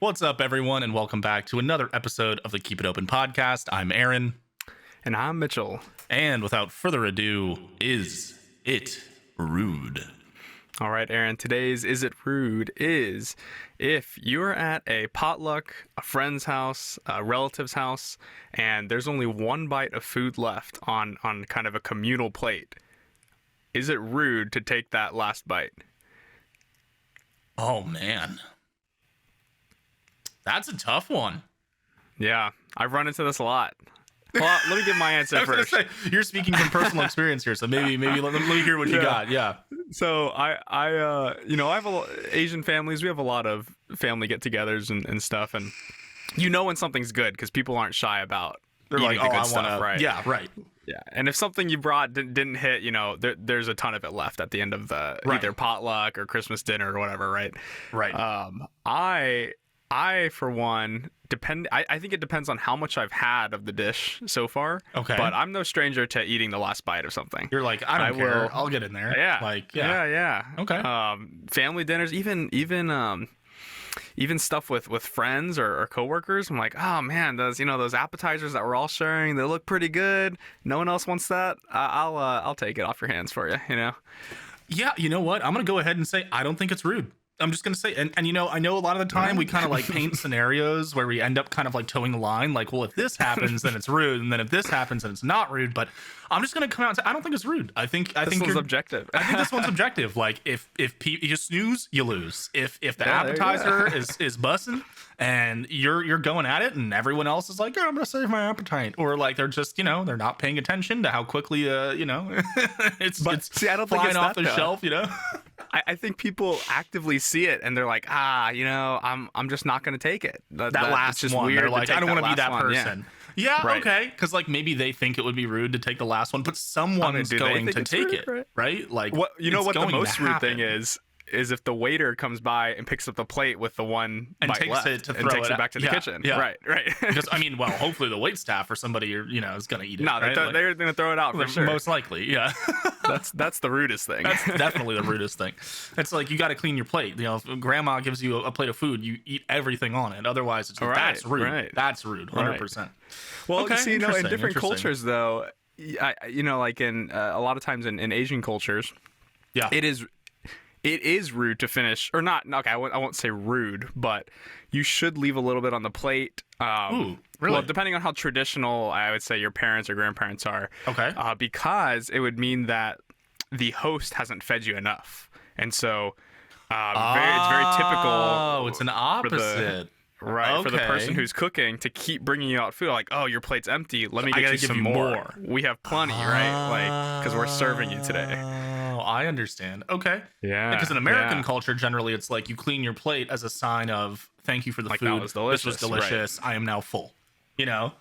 What's up, everyone, and welcome back to another episode of the Keep It Open podcast. I'm Aaron. And I'm Mitchell. And without further ado, is it rude? All right, Aaron, today's Is It Rude is if you're at a potluck, a friend's house, a relative's house, and there's only one bite of food left on kind of a communal plate, is it rude to take that last bite? Oh, man. That's a tough one. Yeah, I've run into this a lot. Well, let me give my answer first. Say, you're speaking from personal experience here, so maybe let me hear what you got. Yeah. So I have Asian families. We have a lot of family get-togethers and stuff, and when something's good because people aren't shy about eating the good stuff, right? Yeah, right. Yeah, and if something you brought didn't hit, there's a ton of it left at the end of the either potluck or Christmas dinner or whatever, right? Right. I for one I think it depends on how much I've had of the dish so far. Okay. But I'm no stranger to eating the last bite of something. You're like, I don't care. I'll get in there. Yeah. Yeah. Okay. Family dinners, even stuff with friends or coworkers. I'm like, oh man, those appetizers that we're all sharing, they look pretty good. No one else wants that. I'll take it off your hands for you. Yeah. You know what? I'm gonna go ahead and say I don't think it's rude. I'm just going to say, and I know a lot of the time we kind of like paint scenarios where we end up kind of like towing the line. Like, well, if this happens, then it's rude. And then if this happens, then it's not rude. But I'm just going to come out and say, I don't think it's rude. I think this one's objective. I think this one's objective. Like if you snooze, you lose. If the appetizer is busting and you're going at it and everyone else is like, oh, I'm going to save my appetite. Or like, they're just, they're not paying attention to how quickly, it's I don't think flying it's off that, the shelf, I think people actively see it and they're like, I'm just not going to take it. That last just one. Weird. They're like, I don't want to be that person. Yeah, right. Okay. Because like maybe they think it would be rude to take the last one, but someone's going to take it, right? Like, what the most rude thing is if the waiter comes by and picks up the plate with the one and bite takes left it to and takes it back to the kitchen. Yeah. Right. Because hopefully the wait staff or somebody is going to eat it. No, they're going to throw it out for sure. Most likely, yeah. That's the rudest thing. That's definitely the rudest thing. It's like you got to clean your plate. If grandma gives you a plate of food, you eat everything on it. Otherwise, it's that's rude. Right. That's rude, 100%. Well, okay, in different cultures, though, like in a lot of times in Asian cultures, yeah, it is rude to finish, or not. Okay, I won't say rude, but you should leave a little bit on the plate. Ooh, really? Well, depending on how traditional I would say your parents or grandparents are. Okay. Because it would mean that the host hasn't fed you enough, and so it's very typical. Oh, it's an opposite. Right, okay. For the person who's cooking to keep bringing you out food, like, oh, your plate's empty. Let me get you some more. We have plenty, right? Like, because we're serving you today. Oh, I understand. Okay. Yeah. Because in American culture, generally, it's like you clean your plate as a sign of thank you for the food. That was delicious. This was delicious. Right. I am now full.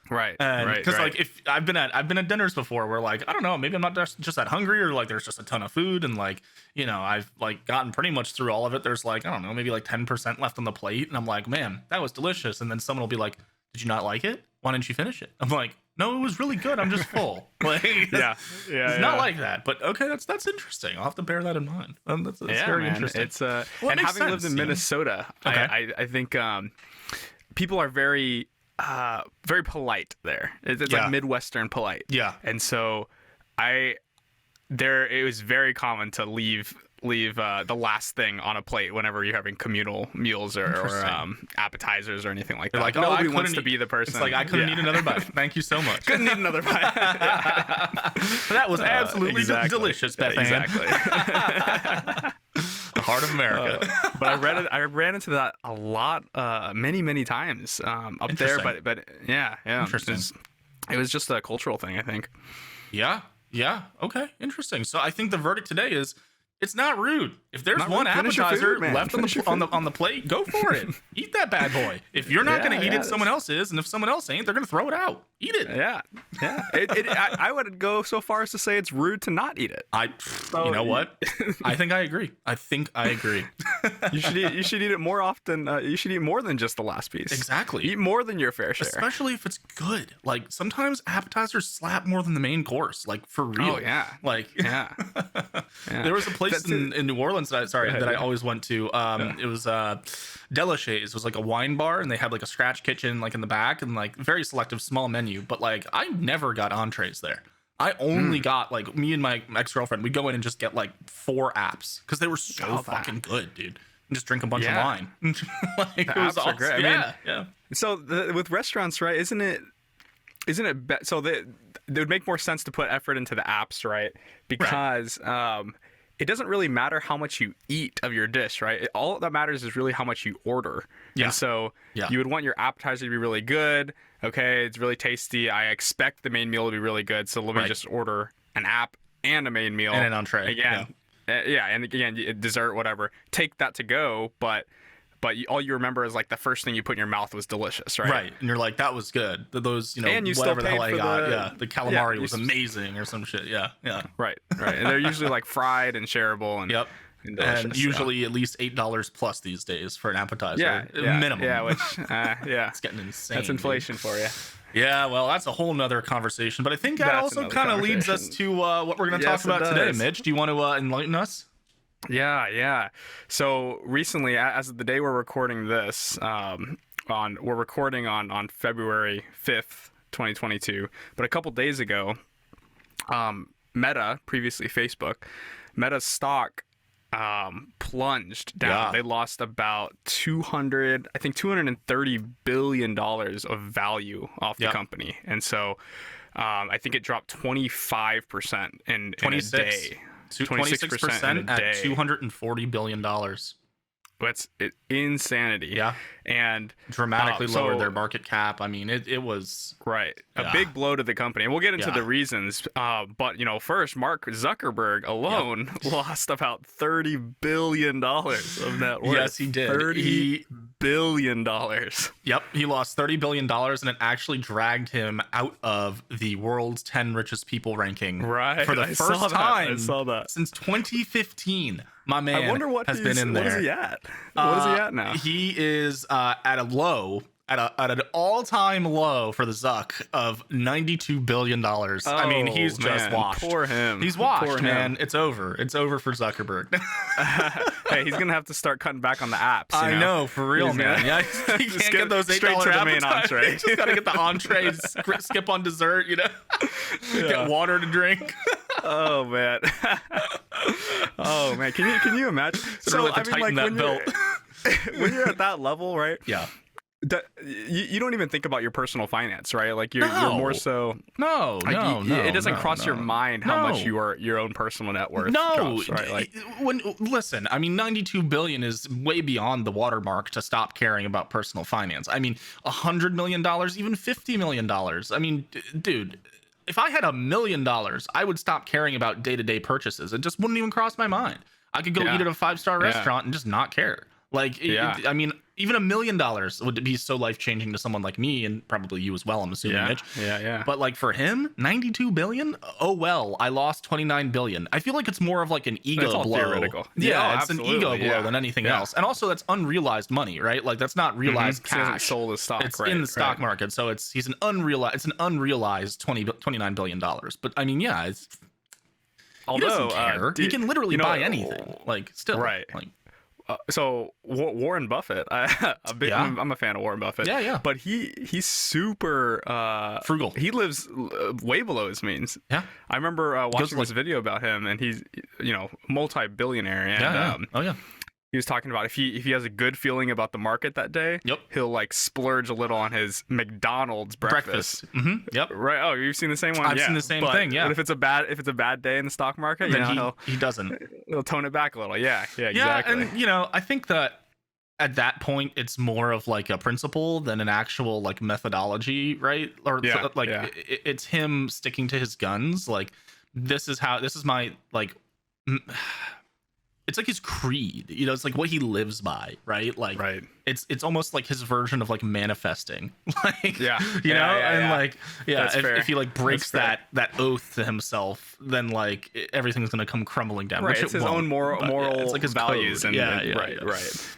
Right. Because like if I've been at dinners before where like I don't know, maybe I'm not just that hungry or like there's just a ton of food and like I've like gotten pretty much through all of it. There's like I don't know, maybe like 10% left on the plate and I'm like, man, that was delicious. And then someone will be like, did you not like it? Why didn't you finish it? I'm like, no, it was really good. I'm just full. Like it's not like that. But okay, that's interesting. I'll have to bear that in mind. That's very interesting. It's and having lived in Minnesota, okay. I think people are very polite there. It's like Midwestern polite. Yeah. And so it was very common to leave the last thing on a plate whenever you're having communal meals or appetizers or anything like that. Like, nobody wants to be the person. It's like I couldn't eat another bite. Thank you so much. Couldn't eat another bite. That was absolutely delicious, Beth Ann. Exactly. The heart of America. But I ran into that a lot, many times up there. But yeah. Interesting. It was just a cultural thing, I think. Yeah. Okay. Interesting. So I think the verdict today is it's not rude. If there's one appetizer left on the plate, go for it. Eat that bad boy. If you're not going to eat it, someone else is, and if someone else ain't, they're going to throw it out. Eat it. Yeah. I would go so far as to say it's rude to not eat it. You know what? I think I agree. You should eat it more often. You should eat more than just the last piece. Exactly. Eat more than your fair share. Especially if it's good. Like sometimes appetizers slap more than the main course. Like for real. Oh yeah. Like yeah. There was a place place in New Orleans that I always went to. It was Delachets. Was like a wine bar, and they had like a scratch kitchen like in the back, and like very selective small menu. But like I never got entrees there. I only got like me and my ex-girlfriend. We go in and just get like 4 apps because they were so fucking good, dude. And just drink a bunch of wine. Like, the apps are great. Yeah. So with restaurants, right? Isn't it? So they would make more sense to put effort into the apps, right? Because it doesn't really matter how much you eat of your dish, right? All that matters is really how much you order. Yeah. And so you would want your appetizer to be really good. Okay, it's really tasty. I expect the main meal to be really good. So let me just order an app and a main meal and an entree again. And again, dessert, whatever. Take that to go, but all you remember is like the first thing you put in your mouth was delicious, right? Right, and you're like, that was good. Those, and you whatever still the hell I got, the calamari was still... amazing or some shit. Yeah. Right. And they're usually like fried and shareable and and usually at least $8 plus these days for an appetizer. Minimum. Yeah, which it's getting insane. That's inflation for you. Yeah, well, that's a whole nother conversation. But I think that also kind of leads us to what we're going to talk about today, Mitch. Do you want to enlighten us? Yeah. So recently, as of the day we're recording this, we're recording on February 5th, 2022. But a couple days ago, Meta, previously Facebook, Meta's stock plunged down. Yeah. They lost about $230 billion of value off the company. And so I think it dropped 25% in a day. 26% at $240 billion. That's insanity. Yeah. And dramatically lowered their market cap. I mean, it was a big blow to the company. And we'll get into the reasons. But, first, Mark Zuckerberg alone lost about $30 billion of net worth. Yes, he did. $30 billion. Yep. He lost $30 billion, and it actually dragged him out of the world's 10 richest people ranking. Right. For the first time I saw that. Since 2015. My man I wonder what has been in there. What is he at? What is he at now? He is at a low, at an all-time low for the Zuck of $92 billion. I mean, he's just washed. Poor him. He's washed, man. It's over. It's over for Zuckerberg. Hey, he's gonna have to start cutting back on the apps. I know, for real, man. Yeah, he can't get those $8 straight to the main entree. Just gotta get the entree, skip on dessert, get water to drink. Oh man. Oh man, can you imagine? So I mean, like that belt. When you're at that level, right? Yeah. You don't even think about your personal finance, right? Like you're more so it doesn't cross your mind how much your own personal net worth drops, right? Like listen, I mean, 92 billion is way beyond the watermark to stop caring about personal finance. I mean, $100 million, even $50 million. I mean, dude, if I had $1 million, I would stop caring about day-to-day purchases. It just wouldn't even cross my mind. I could go eat at a 5-star restaurant and just not care. Like, I mean, even $1 million would be so life-changing to someone like me, and probably you as well, I'm assuming, Mitch. Yeah. But like for him, 92 billion? Oh well, I lost 29 billion. I feel like it's more of like an ego blow. Theoretical. Yeah, it's an ego blow than anything else. And also that's unrealized money, right? Like that's not realized cash. He hasn't sold his stock, it's in the stock market, so it's an unrealized $29 billion. But I mean, yeah, it's he doesn't care. He can literally buy anything. Like still, right? Like. So Warren Buffett, I'm a fan of Warren Buffett. Yeah. But he's super frugal. He lives way below his means. Yeah. I remember watching this video about him, and he's multi-billionaire. And, he was talking about if he has a good feeling about the market that day, he'll like splurge a little on his McDonald's breakfast. Mm-hmm. Yep. Right. Oh, you've seen the same one? I've seen the same thing. Yeah. But if it's a bad day in the stock market, then he doesn't. He'll tone it back a little. Yeah. Exactly. Yeah, and I think that at that point it's more of like a principle than an actual like methodology, right? Or it's him sticking to his guns. Like this is my like. It's like his creed, it's like what he lives by, right? Like, it's almost like his version of like manifesting, like, if he like breaks that oath to himself, then like everything's gonna come crumbling down. Right, which it's his own moral it's like his values, code. Right.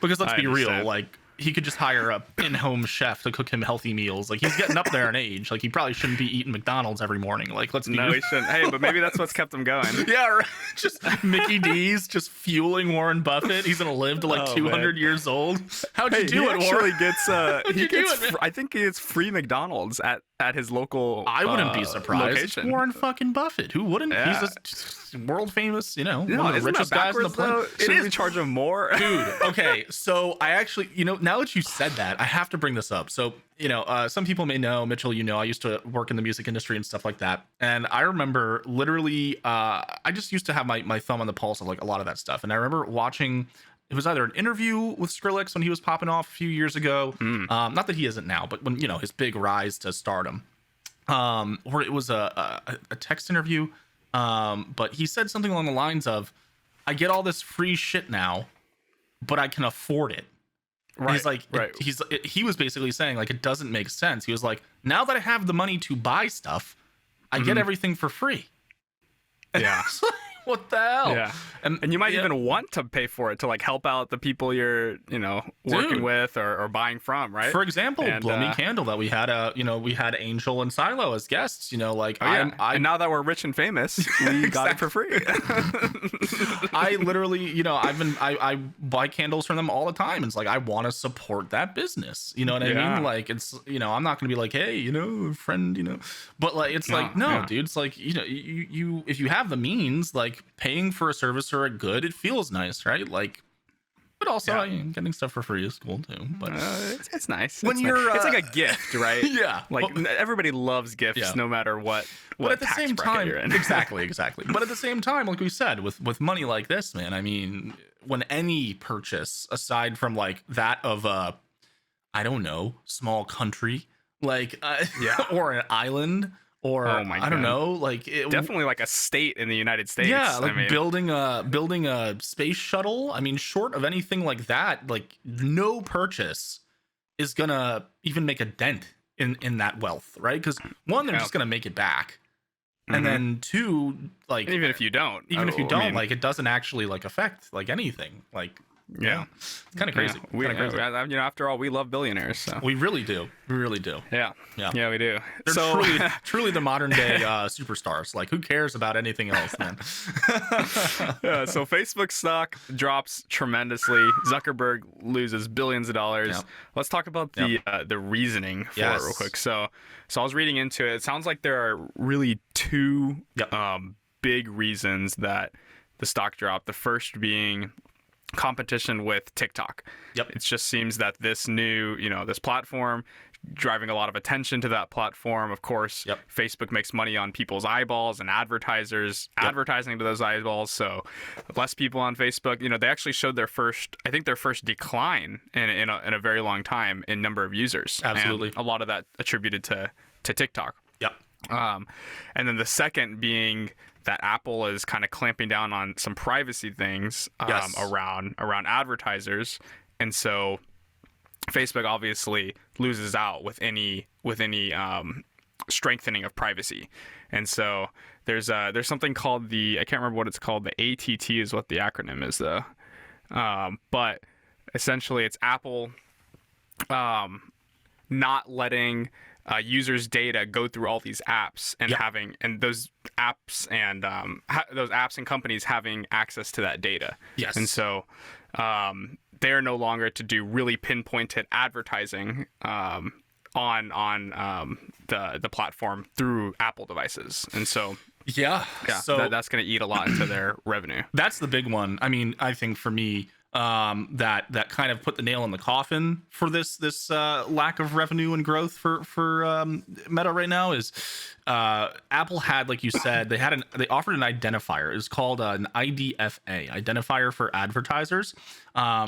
Because let's be real, like he could just hire a in-home chef to cook him healthy meals. Like, he's getting up there in age. Like, he probably shouldn't be eating McDonald's every morning. Like, let's be No, he shouldn't. Hey, but maybe that's what's kept him going. yeah, right. Just Mickey D's just fueling Warren Buffett. He's gonna live to like 200 years old. How'd you do it, Warren? I think he gets free McDonald's at his local. I wouldn't be surprised. Location. It's Warren fucking Buffett. Who wouldn't? Yeah. He's a world famous, one of the isn't richest that guys on the backwards, planet. though? Shouldn't we charge him more? Dude, okay. So I actually, now that you said that, I have to bring this up. So, some people may know, Mitchell, I used to work in the music industry and stuff like that. And I remember literally, I just used to have my thumb on the pulse of like a lot of that stuff. And I remember watching, it was either an interview with Skrillex when he was popping off a few years ago. Not that he isn't now, but when, his big rise to stardom. Or it was a text interview. But he said something along the lines of, I get all this free shit now, but I can afford it. Right. He's like, right. He was basically saying like, it doesn't make sense. He was like, now that I have the money to buy stuff, I get everything for free. Yeah. What the hell? Yeah. And you might even want to pay for it to like help out the people you're, working with or buying from, right? For example, Blow Me Candle that we had we had Angel and Silo as guests, and now that we're rich and famous, we got it for free. I literally, I buy candles from them all the time. And it's like, I want to support that business. You know what I mean? Like, it's, I'm not going to be like, hey, friend, but like, it's dude, it's like, you if you have the means, like, paying for a service or a good, it feels nice, right? Like, but also getting stuff for free is cool too. But it's nice when it's like a gift, right? Yeah, like everybody loves gifts, no matter what. But at the same time, you're in. exactly. But at the same time, like we said, with money like this, man, I mean, when any purchase aside from like that of I don't know, small country, like or an island. Or I don't know, like definitely like a state in the United States. Yeah, like building a space shuttle. I mean, short of anything like that, like no purchase is gonna even make a dent in that wealth, right? Because one, they're just gonna make it back, and then two, like and even if you don't, like it doesn't actually like affect like anything, like. Yeah, it's kind of crazy. After all, we love billionaires. So. We really do. Yeah, we do. They're truly the modern day superstars. Like, who cares about anything else, man? So Facebook stock drops tremendously. Zuckerberg loses billions of dollars. Yep. Let's talk about the reasoning for it real quick. So I was reading into it. It sounds like there are really two big reasons that the stock dropped. The first being competition with TikTok. It just seems that this new, this platform driving a lot of attention to that platform. Of course, Facebook makes money on people's eyeballs and advertisers advertising to those eyeballs. So less people on Facebook, they actually showed their first decline in a very long time in number of users. Absolutely. And a lot of that attributed to TikTok. Yep. And then the second being that Apple is kind of clamping down on some privacy things around advertisers, and so Facebook obviously loses out with any strengthening of privacy. And so there's something called I can't remember what it's called. The ATT is what the acronym is though, but essentially it's Apple not letting users' data go through all these apps and those apps and those apps and companies having access to that data. Yes. And so they're no longer to do really pinpointed advertising on the platform through Apple devices. And so so that's going to eat a lot into their revenue. That's the big one. I mean, I think for me, that kind of put the nail in the coffin for this lack of revenue and growth for Meta right now is Apple had, like you said, they offered an identifier. It was called an IDFA, identifier for advertisers,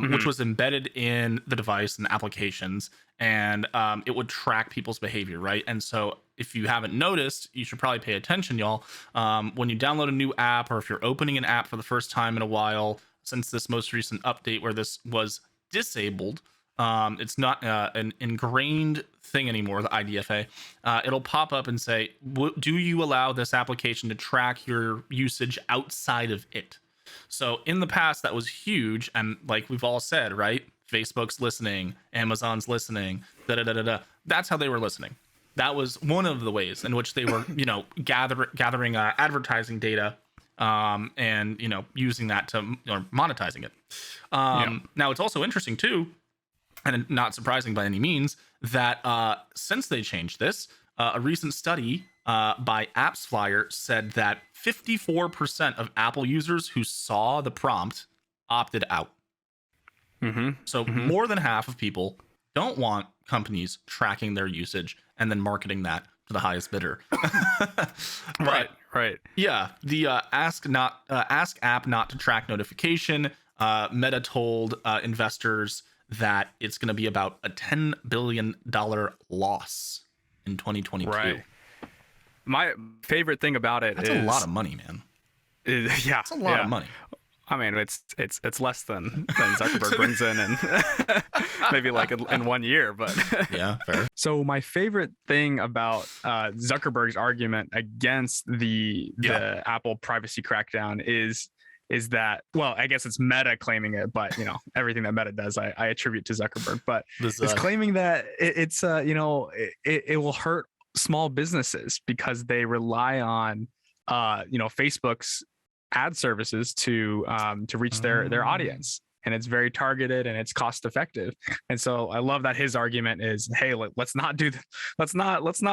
which was embedded in the device and the applications, and it would track people's behavior, right? And so if you haven't noticed, you should probably pay attention, y'all. When you download a new app, or if you're opening an app for the first time in a while, since this most recent update where this was disabled, it's not an ingrained thing anymore, the IDFA. It'll pop up and say, do you allow this application to track your usage outside of it? So in the past, that was huge. And like we've all said, right? Facebook's listening, Amazon's listening, da da da da da. That's how they were listening. That was one of the ways in which they were, gathering advertising data, and using that to or monetizing it. Yeah. Now it's also interesting too, and not surprising by any means, that since they changed this, a recent study by AppsFlyer said that 54% of Apple users who saw the prompt opted out. So more than half of people don't want companies tracking their usage and then marketing that to the highest bidder. Right. Yeah, the ask app not to track notification. Meta told investors that it's going to be about a $10 billion loss in 2022. Right. My favorite thing about it That's is a lot of money, man. Yeah, It's a lot of money. I mean, it's less than Zuckerberg brings in, and maybe like in 1 year, but Yeah, fair. So my favorite thing about Zuckerberg's argument against the Apple privacy crackdown is that, well, I guess it's Meta claiming it, but everything that Meta does, I attribute to Zuckerberg. But it's claiming that it will hurt small businesses because they rely on Facebook's ad services to reach their audience, and it's very targeted and it's cost effective. And so I love that his argument is, hey, let's not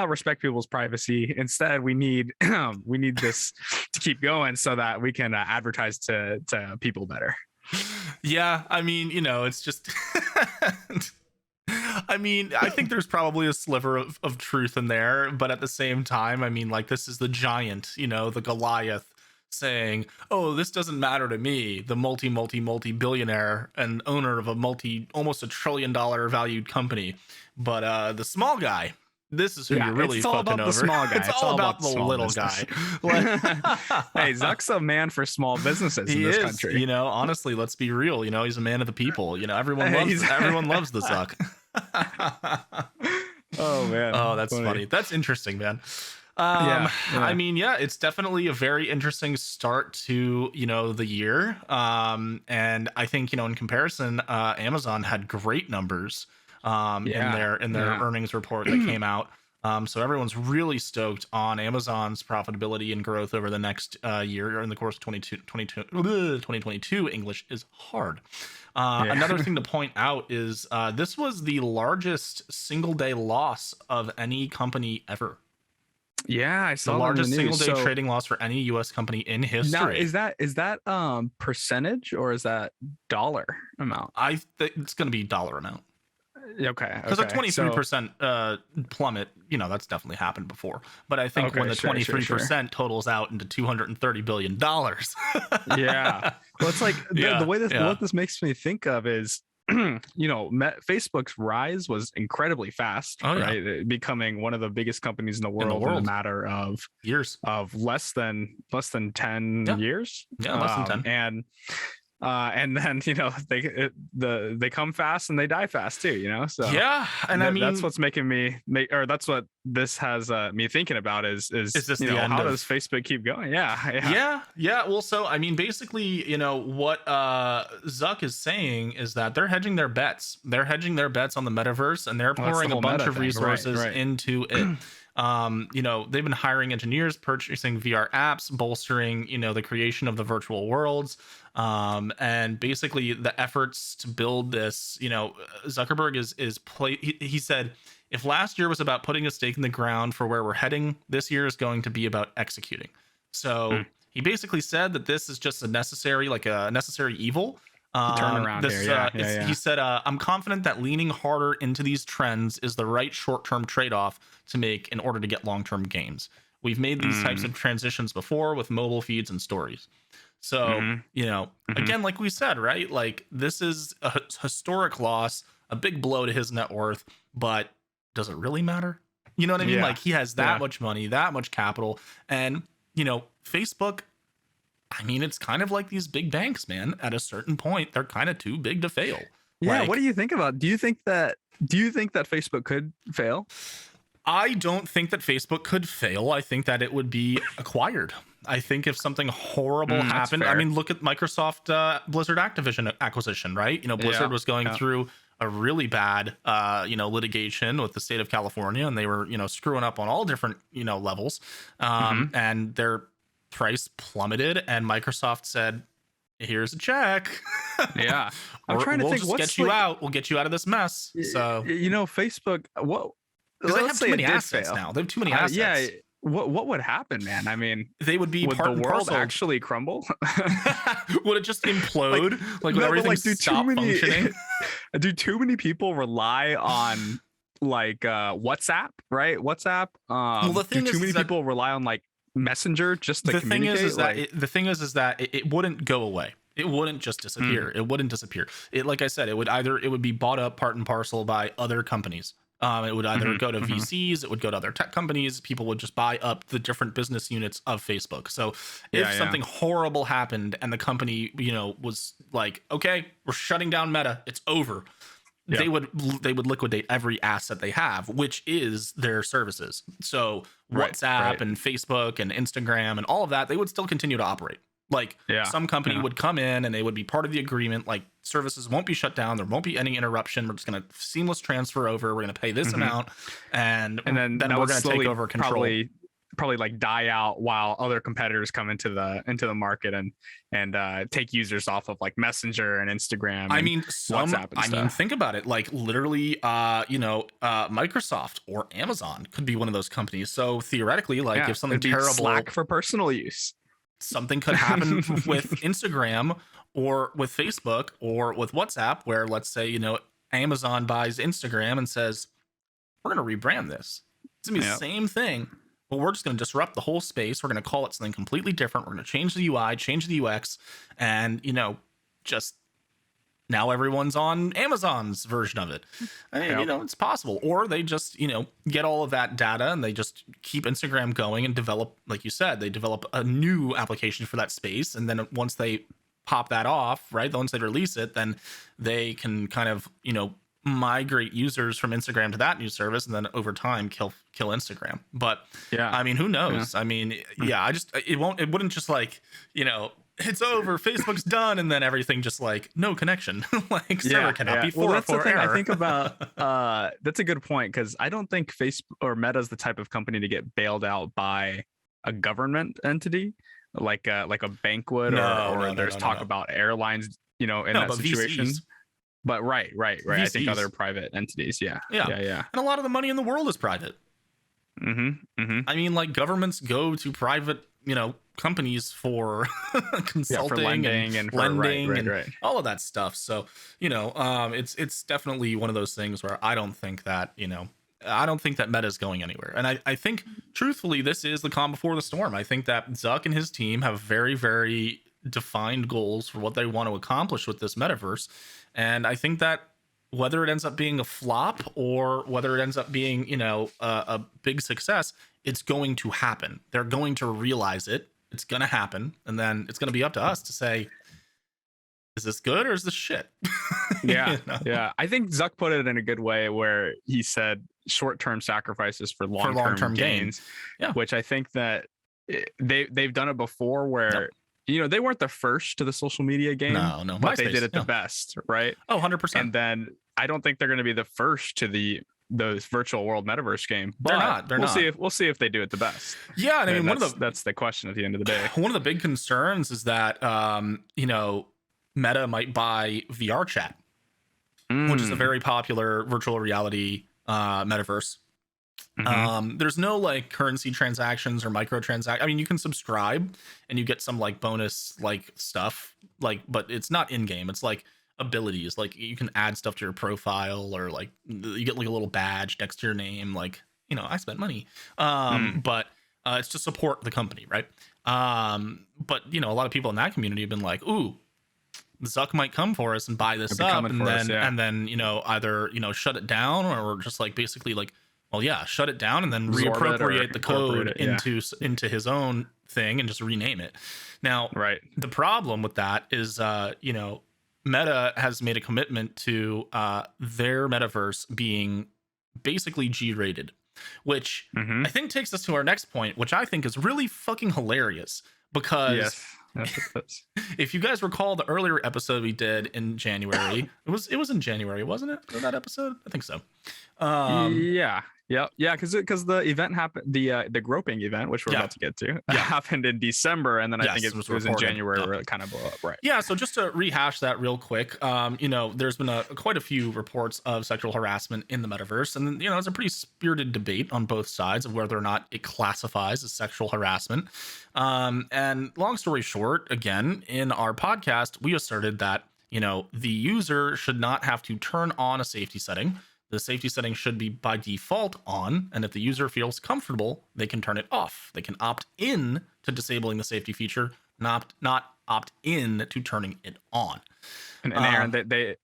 respect people's privacy. Instead, we need this to keep going so that we can advertise to people better. Yeah, I mean, it's just I mean, I think there's probably a sliver of truth in there, but at the same time, I mean, like, this is the giant, the Goliath, saying, oh, this doesn't matter to me, the multi-billionaire and owner of almost $1 trillion valued company. But the small guy, this is who you're really fucking over. The small guy. It's all about the little guy. Hey, Zuck's a man for small businesses in this country. Honestly, let's be real. He's a man of the people. Everyone loves the Zuck. Oh man. Oh, that's funny. That's interesting, man. I mean, it's definitely a very interesting start to the year, and I think in comparison, Amazon had great numbers in their earnings report that came out, so everyone's really stoked on Amazon's profitability and growth over the next year, or in the course of 2022. English is hard. Another thing to point out is this was the largest single day loss of any company ever. Yeah, I saw the largest single day So trading loss for any U.S. company in history. now, is that percentage or is that dollar amount? I think it's going to be dollar amount. Okay. Because a 23% plummet, that's definitely happened before. But I think when the 23% totals out into $230 billion. Yeah. Well, it's like the way what this makes me think of is, Facebook's rise was incredibly fast, right? Becoming one of the biggest companies in the world in a matter of years, of less than 10 years. Yeah, less than 10. And then they come fast and they die fast too, so yeah. And I mean, that's what's making that's what this has me thinking about is this how does Facebook keep going? Yeah. Well, so I mean, basically, what Zuck is saying is that they're hedging their bets. They're hedging their bets on the metaverse, and they're pouring a bunch of resources into it. They've been hiring engineers, purchasing VR apps, bolstering the creation of the virtual worlds, and basically the efforts to build this. Zuckerberg he said, if last year was about putting a stake in the ground for where we're heading, this year is going to be about executing. So he basically said that this is just a necessary evil. Turnaround here. He said, I'm confident that leaning harder into these trends is the right short-term trade-off to make in order to get long-term gains. We've made these types of transitions before with mobile feeds and stories. So, again, like we said, right? Like, this is a historic loss, a big blow to his net worth, but does it really matter? You know what I mean? Like, he has that much money, that much capital, and, Facebook, I mean, it's kind of like these big banks, man. At a certain point, they're kind of too big to fail. Yeah. What do you think about? Do you think that Facebook could fail? I don't think that Facebook could fail. I think that it would be acquired. I think if something horrible That's happened, I fair. mean, look at Microsoft Blizzard Activision acquisition, right? You know, Yeah. Blizzard was going Yeah. through a really bad, litigation with the state of California, and they were, screwing up on all different, levels. Hmm. And their price plummeted, and Microsoft said, "Here's a check. Yeah. I'm trying to We'll think just what's get you like, out. We'll get you out of this mess." So, Facebook. What? because they Let's have too say it many did assets fail. now, they have too many Yeah. assets. What would happen, man? I mean, They would be would part the and world parcel. actually crumble? Would it just Like, implode? Like, would no, but everything like, stop functioning? do too many people rely on like WhatsApp, right? WhatsApp. Well, the Do thing too many is that people rely on like Messenger just to the thing communicate? is that Like, the thing is that it wouldn't go away. It wouldn't just disappear. mm, It wouldn't disappear. It, like I said, it would be bought up part and parcel by other companies. It would either mhm, go to mhm. VCs, it would go to other tech companies. People would just buy up the different business units of Facebook. So Yeah, if yeah. something horrible happened and the company, was like, okay, we're shutting down Meta, it's over. Yeah. They would liquidate every asset they have, which is their services. So Right, WhatsApp right. and Facebook and Instagram and all of that, they would still continue to operate. Like, Yeah, some company yeah. would come in and they would be part of the agreement. Like, services won't be shut down. There won't be any interruption. We're just going to seamless transfer over. We're going to pay this Hmm. amount, and And then then that we're would going to take slowly over control. probably like die out while other competitors come into the market and take users off of like Messenger and Instagram I and mean, WhatsApp and stuff. think about it. Like, literally, Microsoft or Amazon could be one of those companies. So theoretically, like, Yeah, if something it'd be terrible, Slack for personal use. something could happen with Instagram or with Facebook or with WhatsApp, where, let's say, Amazon buys Instagram and says, we're going to rebrand this. It's going to be the Yeah. same thing, but we're just going to disrupt the whole space. We're going to call it something completely different. We're going to change the UI, change the UX, and, just now everyone's on Amazon's version of it. And, Yep. it's possible. Or they just, get all of that data and they just keep Instagram going and develop, like you said, they develop a new application for that space. And then once they pop that off, right, once they release it, then they can kind of, migrate users from Instagram to that new service, and then over time kill Instagram. But Yeah. I mean, who Yeah. knows? I mean, yeah, it wouldn't just like, it's over, Facebook's done, and then everything just like no connection. Like, server cannot be Well, that's the 404 thing I error. think about. That's a good point because I don't think Facebook or Meta's the type of company to get bailed out by a government entity like a bank would, No, or no, no, there's no, talk no. about airlines, in No, that but situation. VCs. But right. I think VCs. other private entities. Yeah. Yeah. Yeah. And a lot of the money in the world is private. Mm-hmm. I mean, like, governments go to private, companies for Yeah, consulting for lending and for lending right. and all of that stuff. So, it's definitely one of those things where I don't think that, Meta is going anywhere. And I think, truthfully, this is the calm before the storm. I think that Zuck and his team have very, very defined goals for what they want to accomplish with this metaverse. And I think that whether it ends up being a flop or whether it ends up being, a big success, it's going to happen. They're going to realize it. It's going to happen. And then it's going to be up to us to say, is this good or is this shit? Yeah. You know? Yeah. I think Zuck put it in a good way where he said short-term sacrifices for long-term, long-term gains. Yeah. Which I think that they've done it before where they weren't the first to the social media game. No. But they MySpace, did it yeah. the best, right? Oh, 100%. And then I don't think they're going to be the first to those virtual world metaverse game. They're But not. They're we'll not. We'll see if they do it the best. Yeah, and I mean, that's the question at the end of the day. one of the big concerns is that Meta might buy VR chat, which is a very popular virtual reality metaverse. Mhm. There's no like currency transactions or microtransact. I mean, you can subscribe and you get some like bonus like stuff, like, but it's not in game. It's like abilities. Like, you can add stuff to your profile, or like you get like a little badge next to your name. Like, I spent money. But it's to support the company, right? But a lot of people in that community have been like, ooh, Zuck might come for us and buy this Might be up, coming and for then us, yeah. either shut it down, or just like basically like, well, yeah, shut it down and then Absorb it or reappropriate the code incorporate it, yeah. into his own thing and just rename it. Now, Right. the problem with that is, Meta has made a commitment to their metaverse being basically G-rated. which Mm-hmm. I think takes us to our next point, which I think is really fucking hilarious because Yes. Yes, it is. if you guys recall the earlier episode we did in January, it was in January, wasn't it? That episode? I think so. Yeah. Yep. Yeah, because the event happened, the groping event, which we're Yeah. about to get to, Yeah. happened in December, and then I Yes, think it it was was in reported. January Yeah. where it kind of blew up, right? Yeah, so just to rehash that real quick, there's been quite a few reports of sexual harassment in the metaverse, and it's a pretty spirited debate on both sides of whether or not it classifies as sexual harassment. And long story short, again, in our podcast, we asserted that the user should not have to turn on a safety setting. The safety setting should be by default on, and if the user feels comfortable, they can turn it off. They can opt in to disabling the safety feature, not opt in to turning it on. And Aaron, they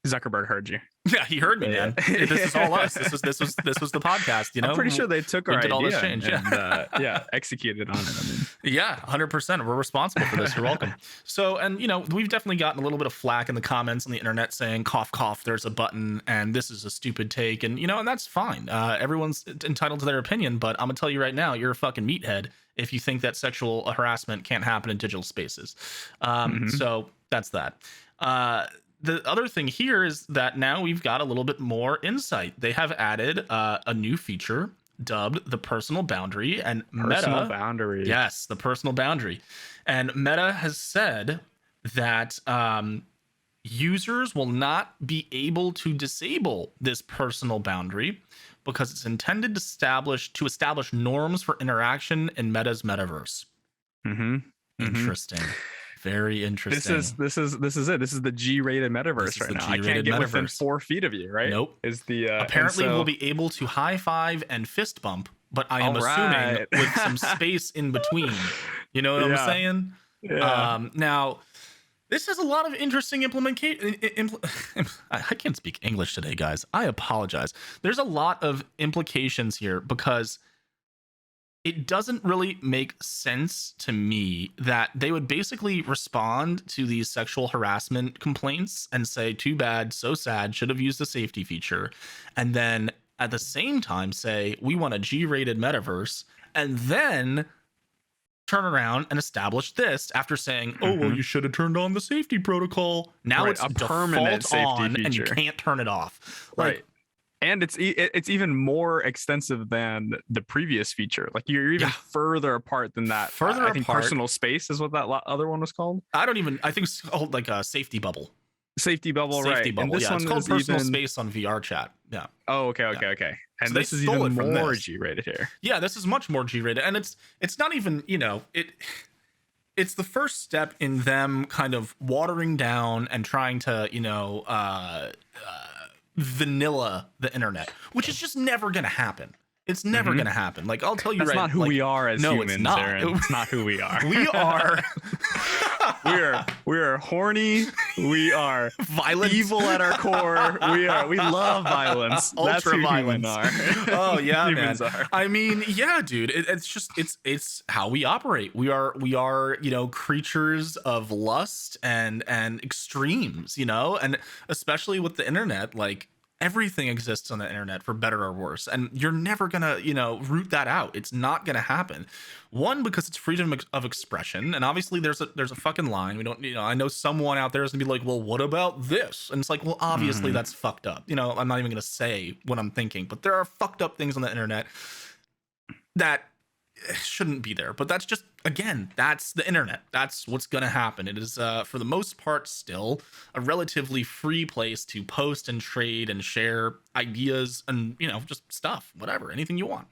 Zuckerberg heard you. Yeah, he heard me, man. This is all us. This was the podcast. I'm pretty sure they took our did all this idea change, and executed on it. I mean, yeah, 100%. We're responsible for this. You're welcome. So, and we've definitely gotten a little bit of flack in the comments on the internet saying, "Cough, cough. There's a button, and this is a stupid take." And and that's fine. Everyone's entitled to their opinion, but I'm gonna tell you right now, you're a fucking meathead if you think that sexual harassment can't happen in digital spaces. So that's that. The other thing here is that now we've got a little bit more insight. They have added a new feature dubbed the personal boundary, and personal boundary. Yes, the personal boundary. And Meta has said that users will not be able to disable this personal boundary because it's intended to establish norms for interaction in Meta's metaverse. Interesting. Very interesting. This is it. This is the G-rated metaverse right now. I can't get within 4 feet of you, right? Nope. Is the apparently we'll be able to high five and fist bump, but I am assuming with some space in between. You know what I'm saying? Yeah. Now, this has a lot of interesting implementation. I can't speak English today, guys. I apologize. There's a lot of implications here because it doesn't really make sense to me that they would basically respond to these sexual harassment complaints and say, too bad, so sad, should have used the safety feature. And then at the same time say, we want a G-rated metaverse, and then turn around and establish this after saying, oh, well, you should have turned on the safety protocol. Now it's a permanent safety on feature. And you can't turn it off. Right. And it's even more extensive than the previous feature. Like you're even further apart than that. I think personal space is what that other one was called. I think it's called like a safety bubble. Safety bubble, right? Safety bubble. And this one it's called personal space on VR chat. Yeah. Oh, okay. And so this is even more G-rated here. Yeah, this is much more G-rated, and it's not even it's the first step in them kind of watering down and trying to vanilla the internet, which is just never gonna happen. It's never gonna happen. Like, I'll tell you, that's right, not who we are as humans. It's not. Aaron. It's not who we are. We are we are horny. We are violent, evil at our core. We love violence. That's who violence. Humans are. Oh yeah, humans man. Are. I mean, yeah, dude. It's how we operate. We are creatures of lust and extremes. And especially with the internet, like, everything exists on the internet for better or worse, and you're never gonna root that out. It's not gonna happen. One, because it's freedom of expression, and obviously there's a fucking line. We don't I know someone out there is gonna be like, well, what about this? And it's like, well, obviously that's fucked up. I'm not even gonna say what I'm thinking, but there are fucked up things on the internet that shouldn't be there. But that's just, again, that's the internet. That's what's gonna happen. It is for the most part still a relatively free place to post and trade and share ideas and just stuff, whatever, anything you want.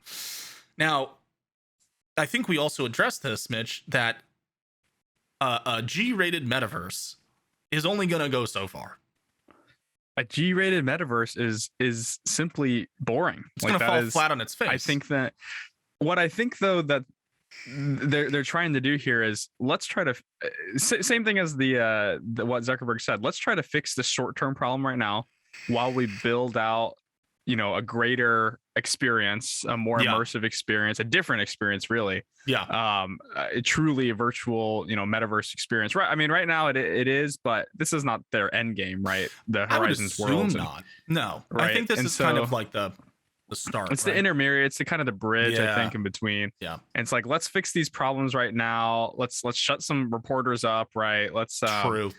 Now, I think we also addressed this, Mitch, that a G-rated metaverse is only gonna go so far. A G-rated metaverse is simply boring. It's gonna fall flat on its face. I think that what I think, though, that they're trying to do here is, let's try to same thing as the what Zuckerberg said. Let's try to fix the short-term problem right now while we build out a greater experience, a more immersive experience, a different experience, really. Truly a virtual virtual metaverse experience, right? I mean, right now it is, but this is not their end game, right? The Horizons world. Not. No, right? I think this is kind of like the the start, It's the right? intermediate. It's the kind of the bridge, I Yeah. think, in between. Yeah. And it's like, let's fix these problems right now. Let's shut some reporters up, right? True.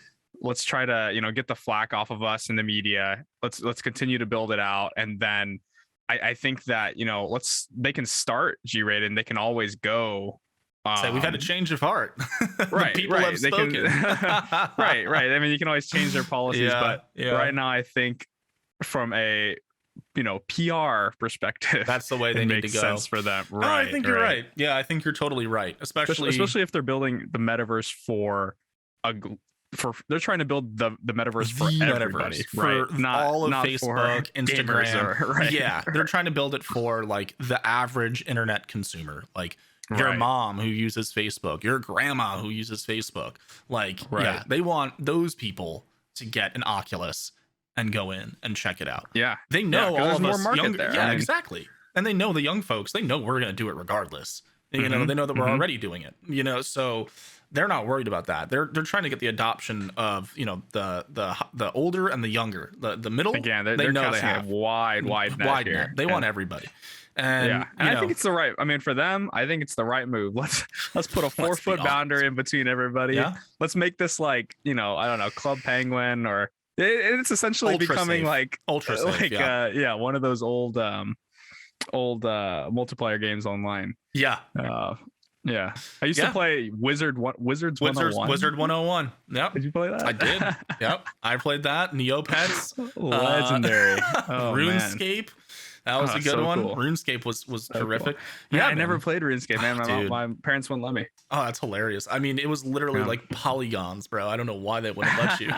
Let's try to, get the flack off of us in the media. Let's continue to build it out. And then I think that, they can start G-rated and they can always go. Say we've had a change of heart. The Right, people have They can, spoken. right. I mean, you can always change their policies, but right now I think from a PR perspective, that's the way they it need makes to go. sense for them. Right. No, I think you're right. Yeah, I think you're totally right. Especially if they're building the metaverse they're trying to build the metaverse for everybody, for right? Not all of not Facebook, Instagram. right? Yeah, they're trying to build it for like the average internet consumer, like your mom who uses Facebook, your grandma who uses Facebook. Like, yeah, they want those people to get an Oculus and go in and check it out. Yeah, they know all of us younger. There. Yeah, exactly. And they know the young folks. They know we're going to do it regardless. They know that we're already doing it. So they're not worried about that. They're trying to get the adoption of the older and the younger, the middle. Again, they're know they have wide net here. They want everybody. And I think it's the right. I mean, for them, I think it's the right move. Let's put a 4-foot boundary in between everybody. Yeah. Let's make this like I don't know, Club Penguin, or it's essentially ultra becoming safe. like ultra safe, one of those old multiplayer games online. Yeah. Yeah. I used to play Wizards 101. Wizard 101. Yep. Did you play that? I did. Yep. I played that. Neopets. Legendary. RuneScape. Man. That was a good one. Cool. RuneScape was terrific. Cool. Yeah, I never played RuneScape, man. My parents wouldn't let me. Oh, that's hilarious. I mean, it was literally like polygons, bro. I don't know why they wouldn't let you.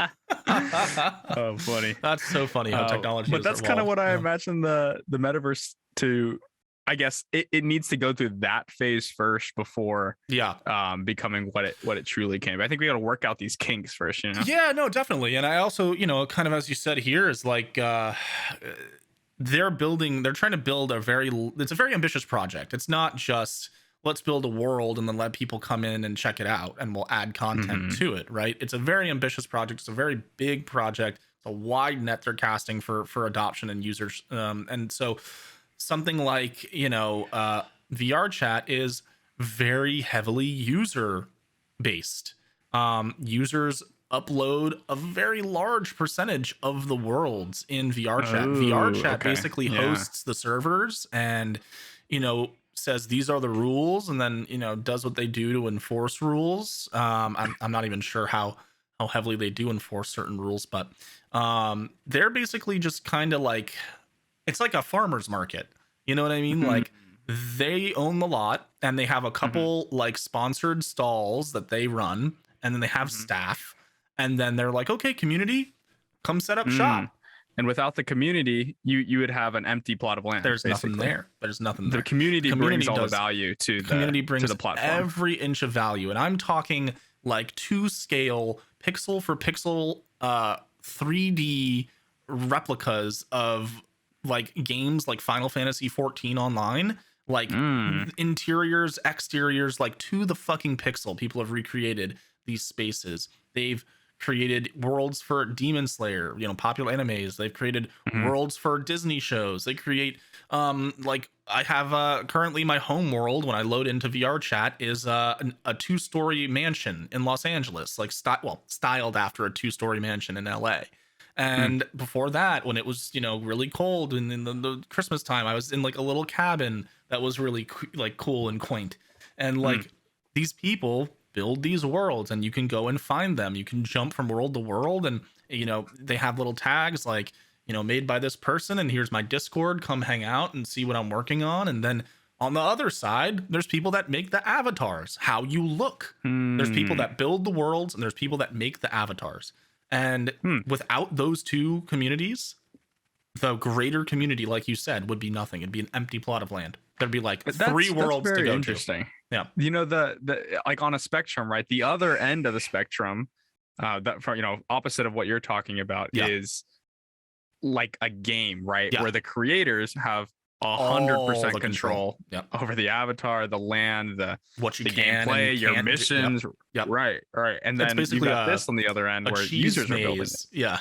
Oh, funny. That's so funny how technology But that's kind of what I imagine the metaverse to. I guess it needs to go through that phase first before becoming what it truly can be. I think we got to work out these kinks first, Yeah, no, definitely. And I also, kind of as you said here is like they're trying to build it's a very ambitious project. It's not just let's build a world and then let people come in and check it out and we'll add content to it, right? It's a very ambitious project. It's a very big project. It's a wide net they're casting for adoption and users. And so something like VR chat is very heavily user based. Users upload a very large percentage of the worlds in VR chat. VR chat basically hosts the servers and says these are the rules, and then does what they do to enforce rules. I'm not even sure how heavily they do enforce certain rules, but they're basically just kind of like, it's like a farmer's market. You know what I mean? Like they own the lot and they have a couple like sponsored stalls that they run, and then they have staff, and then they're like, okay, community, come set up shop. And without the community, you would have an empty plot of land. There's nothing there. There's nothing there. The community brings all the value to the platform. Every inch of value. And I'm talking like to scale, pixel for pixel, 3D replicas of like games like Final Fantasy 14 online, like interiors, exteriors, like to the fucking pixel. People have recreated these spaces. They've created worlds for Demon Slayer, popular animes. They've created worlds for Disney shows. They create like I have currently my home world when I load into VR chat is a 2-story mansion in Los Angeles, like styled after a 2-story mansion in LA. And before that, when it was really cold and in the Christmas time, I was in like a little cabin that was really like cool and quaint. And like these people build these worlds, and you can go and find them. You can jump from world to world, and they have little tags like made by this person, and here's my Discord, come hang out and see what I'm working on. And then on the other side, there's people that make the avatars, how you look. There's people that build the worlds, and there's people that make the avatars. And without those two communities, the greater community, like you said, would be nothing. It'd be an empty plot of land. There'd be like 3 worlds to go interesting. To. Yeah. The like on a spectrum, right? The other end of the spectrum, that opposite of what you're talking about is like a game, right? Yeah. Where the creators have all the 100% control. control Yep. over the avatar, the land, What you the can gameplay, and your can't do. Yep. missions. Yep. Right. And It's then you basically got this on the other end a where cheese users are building it. maze. Yeah.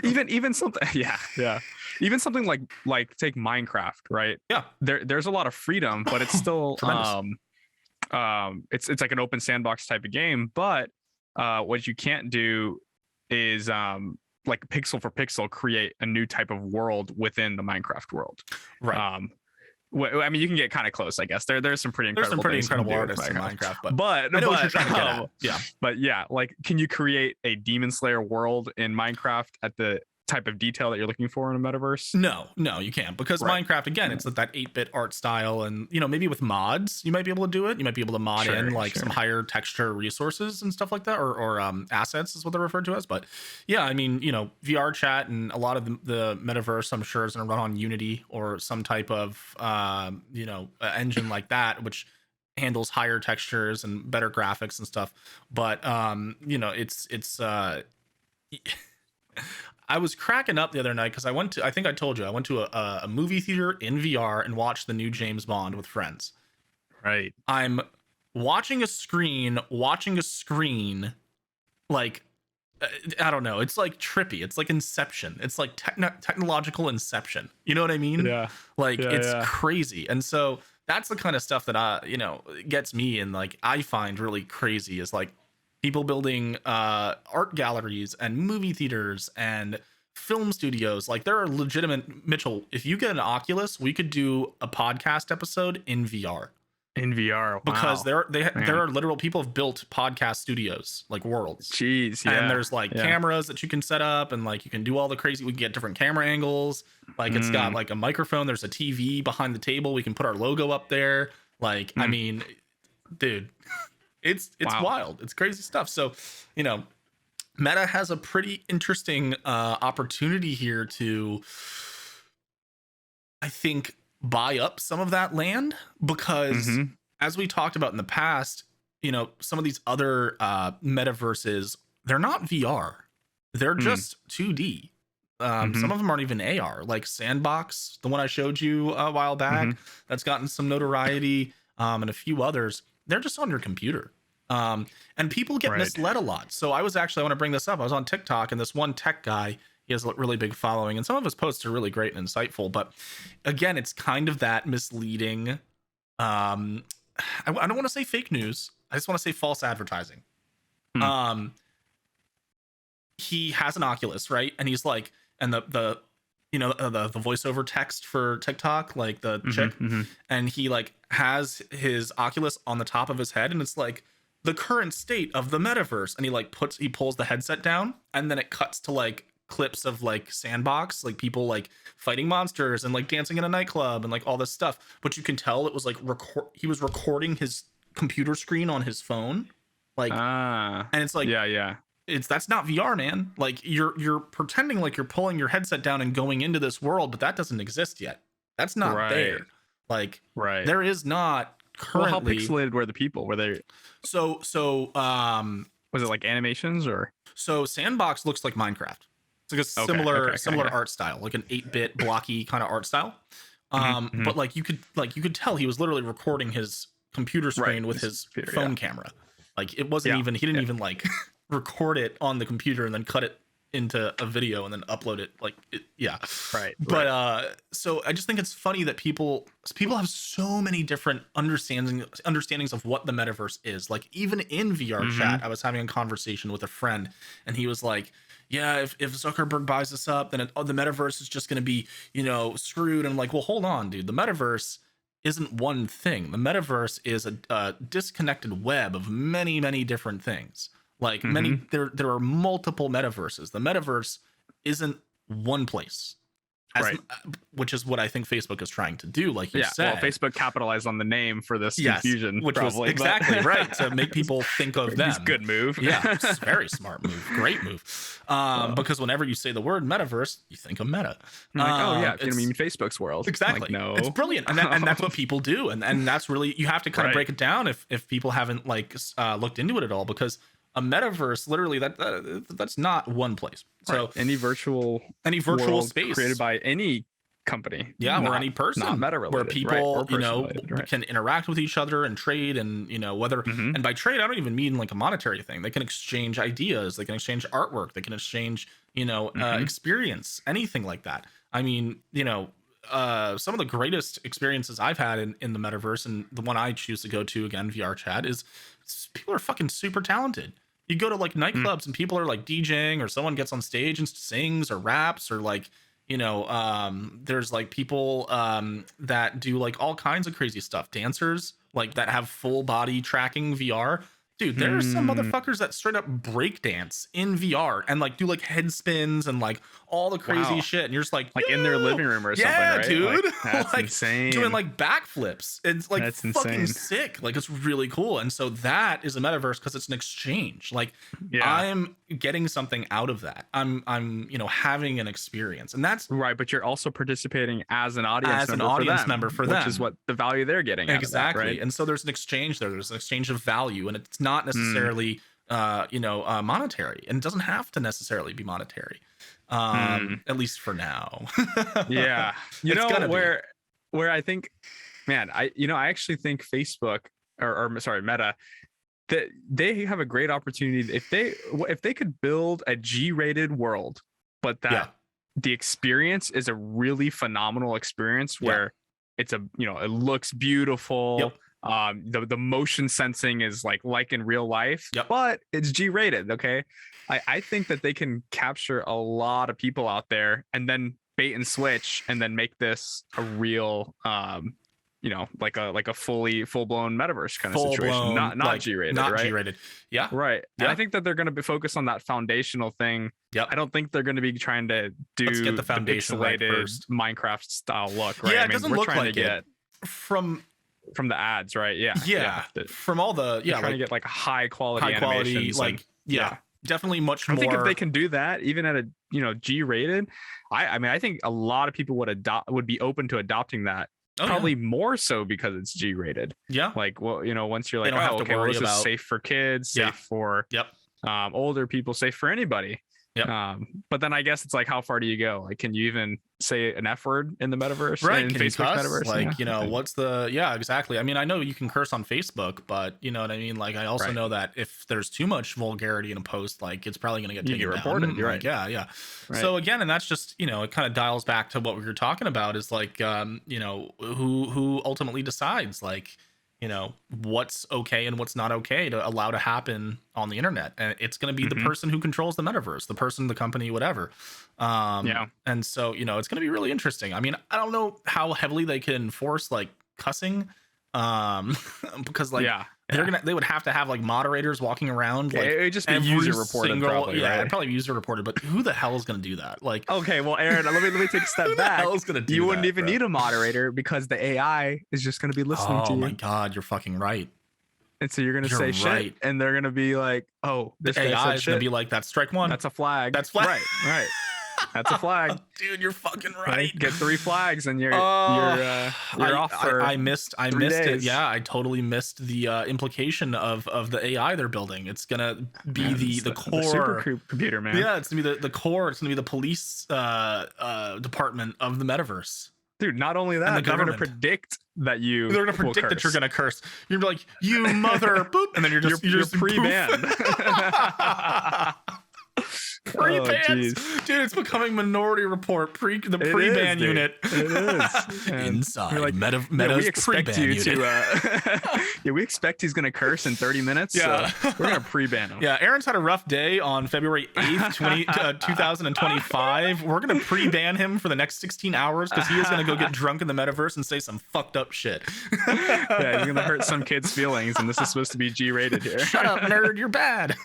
Even something, yeah. Even something like take Minecraft, right? Yeah. There's a lot of freedom, but it's still Tremendous. it's like an open sandbox type of game, but what you can't do is like pixel for pixel create a new type of world within the Minecraft world. Right. I mean, you can get kind of close, I guess. There's some pretty There's incredible some pretty things you can incredible do with artists in Minecraft, but but I know what you're trying to get at. Yeah. but yeah, like, can you create a Demon Slayer world in Minecraft at the type of detail that you're looking for in a metaverse? No, you can't, because Right. Minecraft, again, it's that 8-bit art style, and maybe with mods you might be able to do it. You might be able to mod in like some higher texture resources and stuff like that, or assets is what they're referred to as. But yeah, I mean, VR chat and a lot of the metaverse, I'm sure, is going to run on Unity or some type of engine like that, which handles higher textures and better graphics and stuff. But it's I was cracking up the other night because I think I told you, I went to a movie theater in VR and watched the new James Bond with friends. Right. I'm watching a screen, like, I don't know. It's like trippy. It's like Inception. It's like technological Inception. You know what I mean? Yeah. Like, Yeah, it's yeah. crazy. And so that's the kind of stuff that gets me, and like I find really crazy, is like people building art galleries and movie theaters and film studios. Like, there are legitimate, Mitchell, if you get an Oculus, we could do a podcast episode in VR. In VR, wow. Because there Man. are literal people have built podcast studios, like worlds. Jeez, yeah. And there's like cameras that you can set up, and like you can do all the crazy. We can get different camera angles. Like, it's got like a microphone. There's a TV behind the table. We can put our logo up there. Like, I mean, dude, it's Wow. wild. It's crazy stuff. So, Meta has a pretty interesting opportunity here to, I think, buy up some of that land, because as we talked about in the past, some of these other metaverses, they're not VR, they're just 2D. Some of them aren't even AR, like Sandbox, the one I showed you a while back, that's gotten some notoriety, and a few others. They're just on your computer. And people get misled a lot. So I want to bring this up. I was on TikTok, and this one tech guy, he has a really big following, and some of his posts are really great and insightful. But again, it's kind of that misleading. I don't want to say fake news. I just want to say false advertising. He has an Oculus, right? And he's like, and the voiceover text for TikTok, like the chick, and he like has his Oculus on the top of his head, and it's like the current state of the metaverse, and he pulls the headset down, and then it cuts to like clips of like Sandbox, like people like fighting monsters and like dancing in a nightclub and like all this stuff. But you can tell it was like he was recording his computer screen on his phone, like, and it's like, that's not VR, man. Like, you're pretending like you're pulling your headset down and going into this world, but that doesn't exist yet. That's not there. Like, there is not currently. Well, how pixelated were the people? Were they so was it like animations or? So Sandbox looks like Minecraft. It's like a similar art style, like an 8-bit blocky kind of art style. But like you could tell he was literally recording his computer screen with his phone camera. Like, it wasn't even, he didn't even like record it on the computer and then cut it into a video and then upload it. Like, But so I just think it's funny that people have so many different understandings of what the metaverse is. Like, even in VR chat, I was having a conversation with a friend, and he was like, yeah, if Zuckerberg buys this up, then the metaverse is just going to be, screwed. And I'm like, well, hold on, dude. The metaverse isn't one thing. The metaverse is a disconnected web of many, many different things. Like, there are multiple metaverses. The metaverse isn't one place. Which is what I think Facebook is trying to do, like you said. Well, Facebook capitalized on the name for this confusion, which was exactly right, to make people think of them. Good move. Yeah, very smart move. Great move. Because whenever you say the word metaverse, you think of Meta. Like, I mean Facebook's world. Exactly. Like, no. It's brilliant. And that's what people do. And that's really, you have to kind of break it down if people haven't like looked into it at all, because a metaverse, literally, that's not one place. So any virtual space created by any company. Yeah, or any Not person, meta where related, right? Or people, person related, right? can interact with each other and trade, and whether, Hmm. and by trade I don't even mean like a monetary thing. They can exchange ideas, they can exchange artwork, they can exchange, Hmm. experience, anything like that. I mean, some of the greatest experiences I've had in the metaverse, and the one I choose to go to again, VR chat, is people are fucking super talented. You go to like nightclubs and people are like DJing, or someone gets on stage and sings or raps, or like, there's like people that do like all kinds of crazy stuff, dancers like that have full body tracking VR. Dude, there are some Mm. motherfuckers that straight up break dance in VR and like do like head spins and like all the crazy Wow. shit, and you're just like, Like in their yo, living room or something, yeah, right? Like dude. that's Like doing insane. like backflips. It's like That's fucking insane. sick. Like it's really cool. And so that is a metaverse because it's an exchange. Like Yeah. I'm getting something out of that. I'm having an experience, and that's Right, but you're also participating as an audience as an member for audience member them, for which is them. what the value they're getting out of that, Exactly. right? And so there's an exchange there. There's an exchange of value, and it's not Mm, necessarily monetary, and it doesn't have to necessarily be monetary. mm. At least for now. Yeah. You It's know gonna be. where I think, man, I actually think Facebook or sorry, Meta, that they have a great opportunity if they could build a G-rated world, but Yeah. that the experience is a really phenomenal experience Yeah. where it's it looks beautiful. Yep. The motion sensing is like in real life, Yep. but it's G-rated. Okay, I think that they can capture a lot of people out there and then bait and switch and then make this a real like a full blown metaverse kind of Full situation, blown, not like G-rated, not right? G-rated. Yeah. Right. And I Yeah. think that they're going to be focused on that foundational thing. Yep. I don't think they're going to be trying to Let's get do the the foundation right pixelated first. Minecraft style look, right? Yeah, I it mean, doesn't we're look trying to like it get from from the ads, right? Yeah. yeah, from all the We're trying like to get like high quality high quality, animations and like yeah, definitely much I think if more. they can do that, even at a G rated, I mean I think a lot of people would be open to adopting that. Oh yeah. Probably more so because it's G rated. Yeah. Like, well, once you're They like, don't have oh, to okay, well, worry this is about. safe for kids, Yeah. safe for Yep. older people, safe for anybody. Yep. But then I guess it's like, how far do you go? Like, can you even say an F word in the metaverse? Right. In Can you Facebook's cuss? metaverse? Like, Yeah. what's the, yeah, exactly. I mean, I know you can curse on Facebook, but you know what I mean? Like, I also Right. know that if there's too much vulgarity in a post, like it's probably going to get You taken get down. reported. You're Like, right. yeah, yeah. Right. So again, and that's just, it kind of dials back to what we were talking about is like, who ultimately decides, like, what's okay and what's not okay to allow to happen on the internet. And it's going to be the Mhm. person who controls the metaverse, the person, the company, whatever. Yeah. And so, it's going to be really interesting. I mean, I don't know how heavily they can enforce like cussing, because like Yeah. they would have to have like moderators walking around, like It would just be every user reported, single, probably, yeah, right? it'd probably be user reported, but who the hell is going to do that? Like, Okay, well, Aaron, let me take a step who the back. hell is going to do You wouldn't that, even bro? need a moderator because the AI is just going to be listening to Oh you. my God, you're fucking right. And so you're going to You're say shit, right. and they're going to be like, oh, this The guy AI said is going to shit. be like, that's strike one. That's a flag. That's flag. Right. That's a flag. Dude, you're fucking Right? right. Get 3 flags and you're I off for missed 3 it. days. Yeah, I totally missed the implication of the AI they're building. It's gonna be Man, the it's core supercomputer, man. Yeah, it's gonna be the core. It's gonna be the police department of the metaverse. Dude, not only the that, they're going to government. predict that you They're gonna will predict that you're curse. gonna curse. You're gonna be like, you mother boop, and then you're just You're just pre-banned. Pre-bans, jeez. dude. It's becoming Minority Report. The It pre-ban is, dude. unit. It is. And Inside you're like, Meta's we expect pre-ban you unit. to yeah, we expect he's gonna curse in 30 minutes. Yeah. So we're gonna pre-ban him. Yeah, Aaron's had a rough day on February 8th, 2025. We're going to pre-ban him for the next 16 hours because he is going to go get drunk in the metaverse and say some fucked up shit. Yeah, he's gonna hurt some kid's feelings, and this is supposed to be G-rated here. Shut up, nerd, you're bad.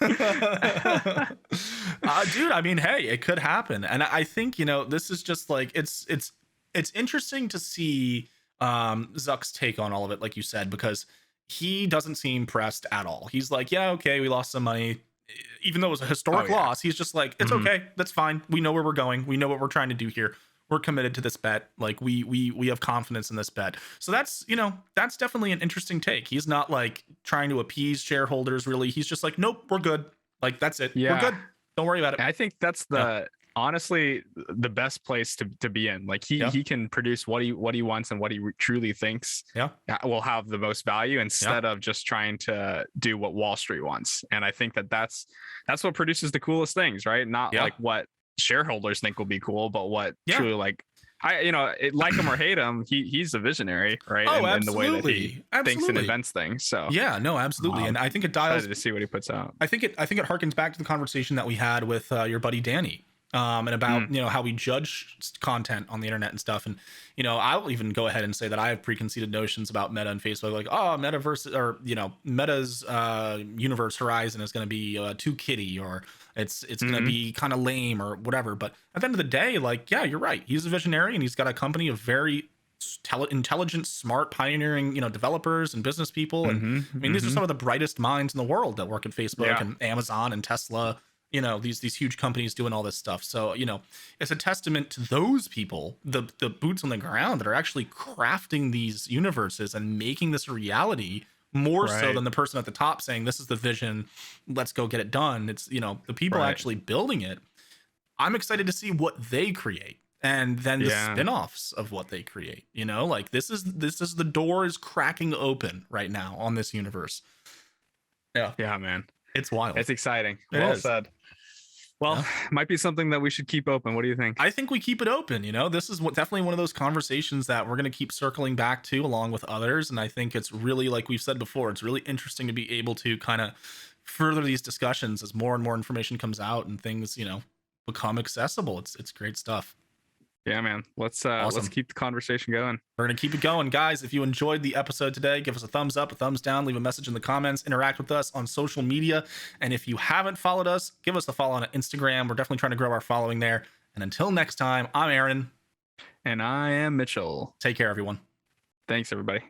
Dude, I mean, hey, it could happen. And I think, this is just like, it's interesting to see Zuck's take on all of it, like you said, because he doesn't seem pressed at all. He's like, yeah, okay, we lost some money. Even though it was a historic loss, he's just like, it's okay, that's fine. We know where we're going. We know what we're trying to do here. We're committed to this bet. Like we have confidence in this bet. So that's, that's definitely an interesting take. He's not like trying to appease shareholders really. He's just like, nope, we're good. Like that's it. Yeah. We're good. Don't worry about it. I think that's the honestly the best place to be in. Like Yeah. he can produce what he wants and what he truly thinks Yeah. will have the most value Yeah. instead of just trying to do what Wall Street wants. And I think that's what produces the coolest things, right? Not Yeah. like what shareholders think will be cool, but what Yeah. truly like like him or hate him, he's a visionary, right? Oh, in the way that he absolutely. thinks and invents things. So Yeah, no, absolutely. And I think it dials excited to see what he puts out. I think it harkens back to the conversation that we had with your buddy Danny, and about how we judge content on the internet and stuff. And I'll even go ahead and say that I have preconceived notions about Meta and Facebook, like, oh, Metaverse, or Meta's universe horizon is going to be too kiddie, or it's going to be kind of lame or whatever. But at the end of the day, like, yeah, you're right. He's a visionary, and he's got a company of very intelligent, smart, pioneering, developers and business people. And I mean, these are some of the brightest minds in the world that work at Facebook and Amazon and Tesla. These huge companies doing all this stuff. So it's a testament to those people, the boots on the ground, that are actually crafting these universes and making this a reality, more so than the person at the top saying, this is the vision, let's go get it done. It's the people actually building it. I'm excited to see what they create, and then the spin-offs of what they create. Like, this is the door is cracking open right now on this universe. Yeah, man, it's wild. It's exciting. Well said. Well, might be something that we should keep open. What do you think? I think we keep it open. This is definitely one of those conversations that we're going to keep circling back to, along with others. And I think it's really, like we've said before, it's really interesting to be able to kind of further these discussions as more and more information comes out and things, become accessible. It's great stuff. Yeah, man. Let's keep the conversation going. We're going to keep it going. Guys, if you enjoyed the episode today, give us a thumbs up, a thumbs down, leave a message in the comments, interact with us on social media. And if you haven't followed us, give us a follow on Instagram. We're definitely trying to grow our following there. And until next time, I'm Aaron. And I am Mitchell. Take care, everyone. Thanks, everybody.